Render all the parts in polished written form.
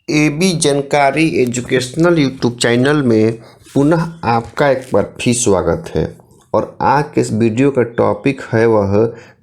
AB जानकारी educational YouTube channel में पुनः आपका एक बार फिर स्वागत है। और आज के इस वीडियो का टॉपिक है वह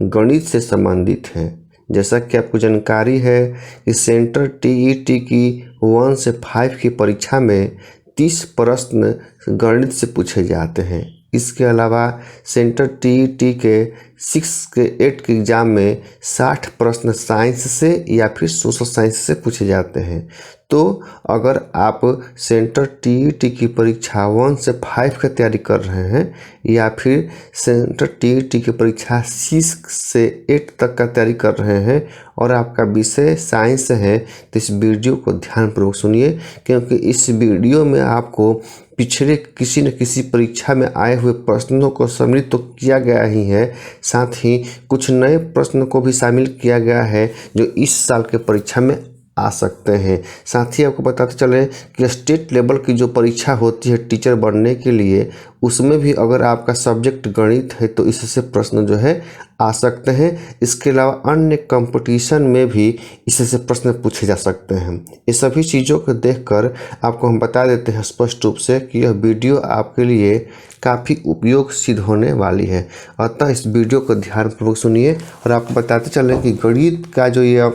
गणित से संबंधित है। जैसा कि आपको जानकारी है कि सेंट्रल टीईटी की 1 से 5 की परीक्षा में 30 प्रश्न गणित से पूछे जाते हैं। इसके अलावा सेंट्रल टीईटी के 6 के 8 के एग्ज़ाम में 60 प्रश्न साइंस से या फिर सोशल साइंस से पूछे जाते हैं। तो अगर आप सेंट्रल टीईटी की परीक्षा 1 से 5 की तैयारी कर रहे हैं या फिर सेंट्रल टीईटी की परीक्षा 6 से 8 तक का तैयारी कर रहे हैं और आपका विषय साइंस है, तो इस वीडियो को ध्यानपूर्वक सुनिए, क्योंकि इस वीडियो में आपको पिछले किसी न किसी परीक्षा में आए हुए प्रश्नों को सम्मिलित तो किया गया ही है, साथ ही कुछ नए प्रश्न को भी शामिल किया गया है जो इस साल के परीक्षा में आ सकते हैं। साथ ही आपको बताते चले कि स्टेट लेवल की जो परीक्षा होती है टीचर बनने के लिए, उसमें भी अगर आपका सब्जेक्ट गणित है तो इससे प्रश्न जो है आ सकते हैं। इसके अलावा अन्य कंपटीशन में भी इससे प्रश्न पूछे जा सकते हैं। ये सभी चीज़ों को देखकर आपको हम बता देते हैं स्पष्ट रूप से कि यह वीडियो आपके लिए काफ़ी उपयोग सिद्ध होने वाली है। अतः इस वीडियो को ध्यानपूर्वक सुनिए। और आपको बताते चलें कि गणित का जो ये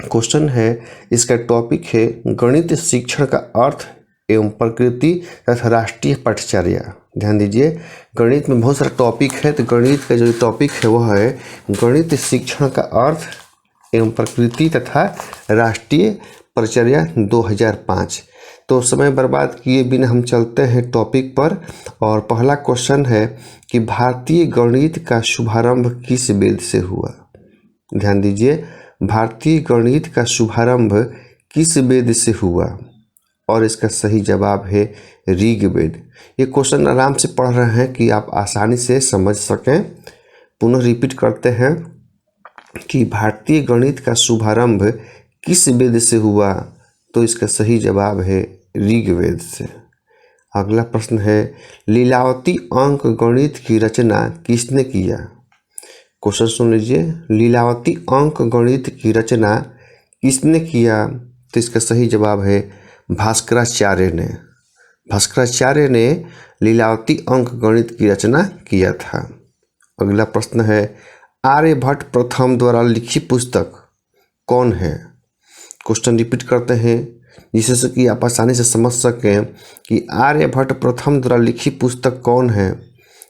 क्वेश्चन है, इसका टॉपिक है गणित शिक्षण का अर्थ एवं प्रकृति तथा राष्ट्रीय पाठ्यचर्या। ध्यान दीजिए, गणित में बहुत सारा टॉपिक है, तो गणित का जो टॉपिक है वह है गणित शिक्षण का अर्थ एवं प्रकृति तथा राष्ट्रीय पाठ्यचर्या 2005। तो समय बर्बाद किए बिना हम चलते हैं टॉपिक पर। और पहला क्वेश्चन है कि भारतीय गणित का शुभारंभ किस वेद से हुआ। ध्यान दीजिए, भारतीय गणित का शुभारंभ किस वेद से हुआ, और इसका सही जवाब है ऋग्वेद। ये क्वेश्चन आराम से पढ़ रहे हैं कि आप आसानी से समझ सकें। पुनः रिपीट करते हैं कि भारतीय गणित का शुभारंभ किस वेद से हुआ, तो इसका सही जवाब है ऋग्वेद से। अगला प्रश्न है लीलावती अंक गणित की रचना किसने किया। क्वेश्चन सुन लीजिए, लीलावती अंक गणित की रचना किसने किया, तो इसका सही जवाब है भास्कराचार्य ने। भास्कराचार्य ने लीलावती अंक गणित की रचना किया था। अगला प्रश्न है आर्यभट्ट प्रथम द्वारा लिखी पुस्तक कौन है। क्वेश्चन रिपीट करते हैं जिससे कि आप आसानी से समझ सकें कि आर्यभट्ट प्रथम द्वारा लिखी पुस्तक कौन है,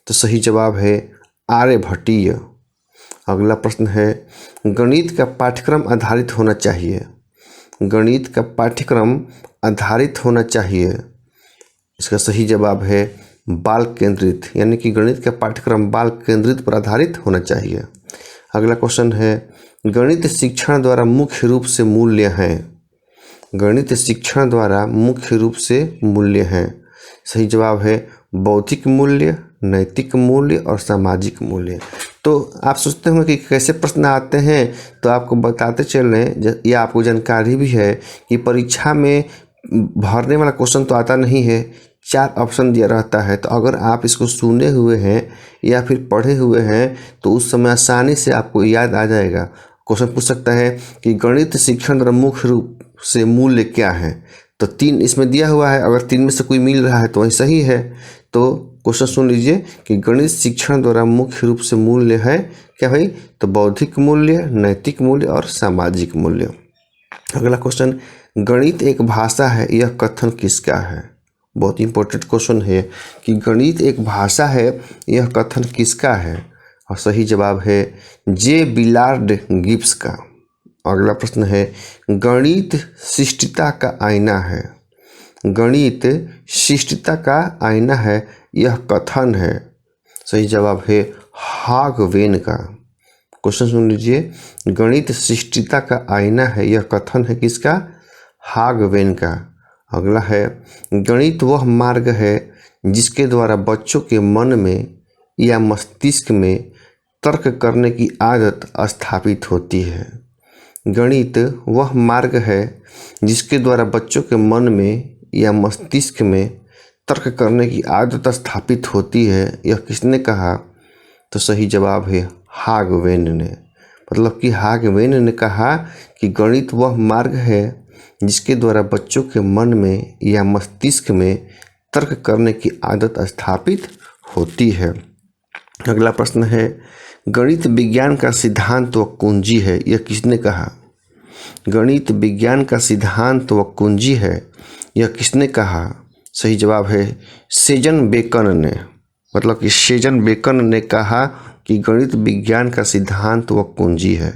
तो सही जवाब है आर्यभट्टीय। अगला प्रश्न है गणित का पाठ्यक्रम आधारित होना चाहिए। गणित का पाठ्यक्रम आधारित होना चाहिए, इसका सही जवाब है बाल केंद्रित, यानी कि गणित का पाठ्यक्रम बाल केंद्रित पर आधारित होना चाहिए। अगला क्वेश्चन है गणित शिक्षण द्वारा मुख्य रूप से मूल्य हैं। गणित शिक्षण द्वारा मुख्य रूप से मूल्य हैं, सही जवाब है बौद्धिक मूल्य, नैतिक मूल्य और सामाजिक मूल्य। तो आप सोचते होंगे कि कैसे प्रश्न आते हैं, तो आपको बताते चल रहे हैं, या आपको जानकारी भी है कि परीक्षा में भरने वाला क्वेश्चन तो आता नहीं है, 4 ऑप्शन दिया रहता है। तो अगर आप इसको सुने हुए हैं या फिर पढ़े हुए हैं तो उस समय आसानी से आपको याद आ जाएगा। क्वेश्चन पूछ सकता है कि गणित शिक्षण द्वारा मुख्य रूप से मूल्य क्या है, तो 3 इसमें दिया हुआ है। अगर 3 में से कोई मिल रहा है तो वही सही है। तो क्वेश्चन सुन लीजिए कि गणित शिक्षण द्वारा मुख्य रूप से मूल्य है क्या भाई, तो बौद्धिक मूल्य, नैतिक मूल्य और सामाजिक मूल्य। अगला क्वेश्चन गणित एक भाषा है, यह कथन किसका है। बहुत इंपॉर्टेंट क्वेश्चन है कि गणित एक भाषा है, यह कथन किसका है, और सही जवाब है जे बिलार्ड गिब्स का। अगला प्रश्न है गणित शिष्टता का आईना है। गणित शिष्टता का आईना है, यह कथन है, सही जवाब है हाग वेन का। क्वेश्चन सुन लीजिए, गणित शिष्टता का आईना है, यह कथन है किसका, हाग वेन का। अगला है गणित वह मार्ग है जिसके द्वारा बच्चों के मन में या मस्तिष्क में तर्क करने की आदत स्थापित होती है। गणित वह मार्ग है जिसके द्वारा बच्चों के मन में या मस्तिष्क में तर्क करने की आदत स्थापित होती है, यह किसने कहा, तो सही जवाब है हाग वेन ने। मतलब कि हाग वेन ने कहा कि गणित वह मार्ग है जिसके द्वारा बच्चों के मन में या मस्तिष्क में तर्क करने की आदत स्थापित होती है। अगला प्रश्न है, गणित विज्ञान का सिद्धांत व कुंजी है, यह किसने कहा? गणित विज्ञान का सिद्धांत व कुंजी है, यह किसने कहा? सही जवाब है सेजन बेकन ने। मतलब कि सेजन बेकन ने कहा कि गणित विज्ञान का सिद्धांत व कुंजी है।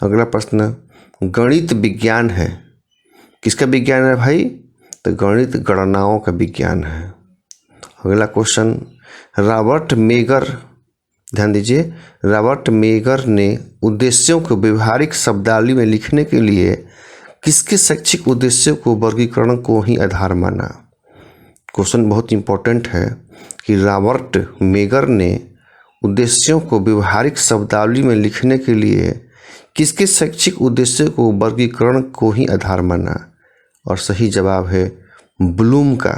अगला प्रश्न, गणित विज्ञान है, किसका विज्ञान है भाई? तो गणित गणनाओं का विज्ञान है। अगला क्वेश्चन, रॉबर्ट मेगर, ध्यान दीजिए, रॉबर्ट मेगर ने उद्देश्यों को व्यवहारिक शब्दावली में लिखने के लिए किसके शैक्षिक उद्देश्यों को वर्गीकरण को ही आधार माना? क्वेश्चन बहुत इंपॉर्टेंट है कि रॉबर्ट मेगर ने उद्देश्यों को व्यवहारिक शब्दावली में लिखने के लिए किसके शैक्षिक उद्देश्य को वर्गीकरण को ही आधार माना? और सही जवाब है ब्लूम का।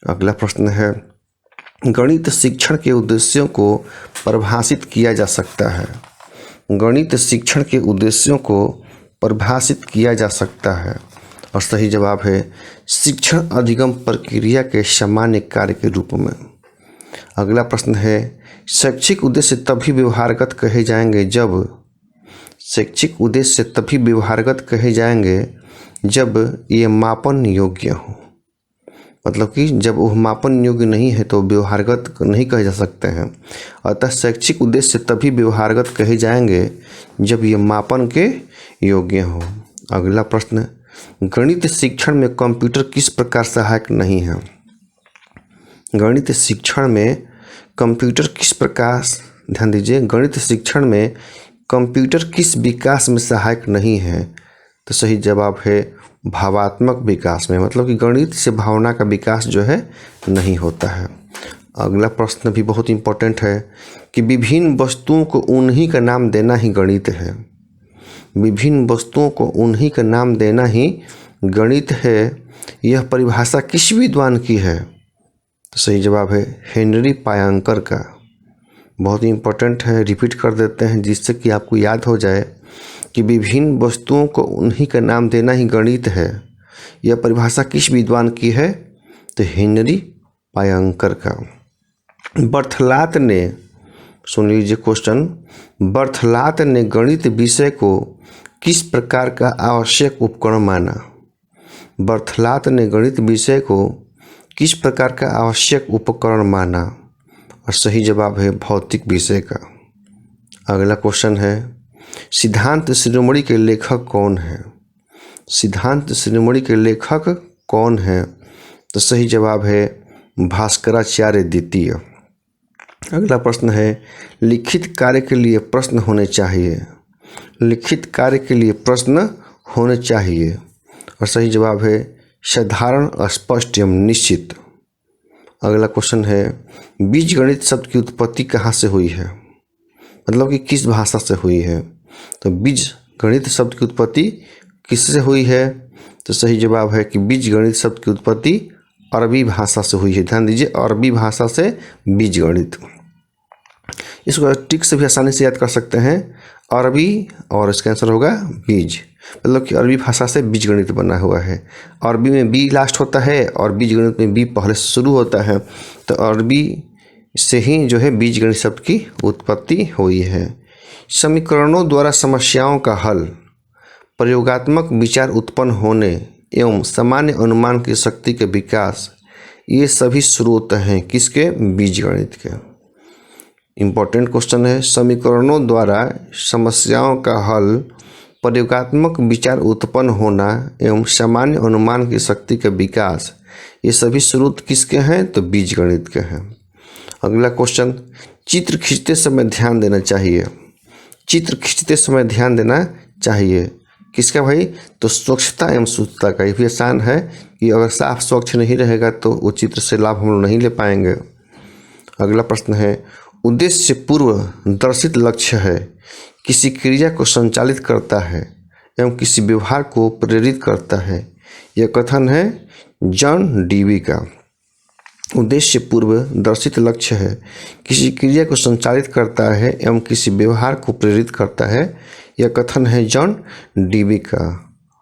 अगला प्रश्न है, गणित शिक्षण के उद्देश्यों को परिभाषित किया जा सकता है। गणित शिक्षण के उद्देश्यों को परिभाषित किया जा सकता है और सही जवाब है शिक्षण अधिगम प्रक्रिया के सामान्य कार्य के रूप में। अगला प्रश्न है, शैक्षिक उद्देश्य तभी व्यवहारगत कहे जाएंगे जब, शैक्षिक उद्देश्य तभी व्यवहारगत कहे जाएंगे जब ये मापन योग्य हो। मतलब कि जब वह मापन योग्य नहीं है तो व्यवहारगत नहीं कहे जा सकते हैं। अतः शैक्षिक उद्देश्य तभी व्यवहारगत कहे जाएंगे जब ये मापन के योग्य हो। अगला प्रश्न, गणित शिक्षण में कंप्यूटर किस प्रकार सहायक नहीं है? गणित शिक्षण में कंप्यूटर किस प्रकार, ध्यान दीजिए, गणित शिक्षण में कंप्यूटर किस विकास में सहायक नहीं है? तो सही जवाब है भावात्मक विकास में। मतलब कि गणित से भावना का विकास जो है नहीं होता है। अगला प्रश्न भी बहुत इंपॉर्टेंट है कि विभिन्न वस्तुओं को उन्हीं का नाम देना ही गणित है। विभिन्न वस्तुओं को उन्हीं का नाम देना ही गणित है, यह परिभाषा किस विद्वान की है? तो सही जवाब है हेनरी पायंकर का। बहुत ही इंपॉर्टेंट है, रिपीट कर देते हैं जिससे कि आपको याद हो जाए कि विभिन्न वस्तुओं को उन्हीं का नाम देना ही गणित है, यह परिभाषा किस विद्वान की है? तो हेनरी पायंकर का। बर्थलात ने, सुन लीजिए क्वेश्चन, बर्थलात ने गणित विषय को किस प्रकार का आवश्यक उपकरण माना? बर्थलात ने गणित विषय को किस प्रकार का आवश्यक उपकरण माना? और सही जवाब है भौतिक विषय का। अगला क्वेश्चन है, सिद्धांत शिरोमणि के लेखक कौन है? सिद्धांत शिरोमणि के लेखक कौन है? तो सही जवाब है भास्कराचार्य द्वितीय। अगला प्रश्न है, लिखित कार्य के लिए प्रश्न होने चाहिए। लिखित कार्य के लिए प्रश्न होने चाहिए और सही जवाब है साधारण, स्पष्ट एवं निश्चित। अगला क्वेश्चन है, बीजगणित शब्द की उत्पत्ति कहाँ से हुई है? मतलब कि किस भाषा से हुई है? तो बीजगणित शब्द की उत्पत्ति किससे हुई है? तो सही जवाब है कि बीजगणित शब्द की उत्पत्ति अरबी भाषा से हुई है। ध्यान दीजिए, अरबी भाषा से बीजगणित। इसको ट्रिक से भी आसानी से याद कर सकते हैं, अरबी और इसका आंसर होगा बीज। मतलब कि अरबी भाषा से बीजगणित बना हुआ है। अरबी में बी लास्ट होता है और बीजगणित में बी पहले से शुरू होता है, तो अरबी से ही जो है बीजगणित शब्द की उत्पत्ति हुई है। समीकरणों द्वारा समस्याओं का हल, प्रयोगात्मक विचार उत्पन्न होने एवं सामान्य अनुमान की शक्ति के विकास, ये सभी स्रोत हैं किसके? बीजगणित के। इम्पोर्टेंट क्वेश्चन है, समीकरणों द्वारा समस्याओं का हल, प्रयोगात्मक विचार उत्पन्न होना एवं सामान्य अनुमान की शक्ति के विकास, ये सभी स्रोत किसके हैं? तो बीजगणित के हैं। अगला क्वेश्चन, चित्र खींचते समय ध्यान देना चाहिए। चित्र खींचते समय ध्यान देना चाहिए किसका भाई? तो स्वच्छता एवं शुद्धता का। ये भी आसान है कि अगर साफ स्वच्छ नहीं रहेगा तो वो चित्र से लाभ हम लोग नहीं ले पाएंगे। अगला प्रश्न है, उद्देश्य पूर्व दर्शित लक्ष्य है, किसी क्रिया को संचालित करता है एवं किसी व्यवहार को प्रेरित करता है, यह कथन है जॉन डीवी का। उद्देश्य पूर्व दर्शित लक्ष्य है, किसी क्रिया को संचालित करता है एवं किसी व्यवहार को प्रेरित करता है, यह कथन है जॉन डीवी का।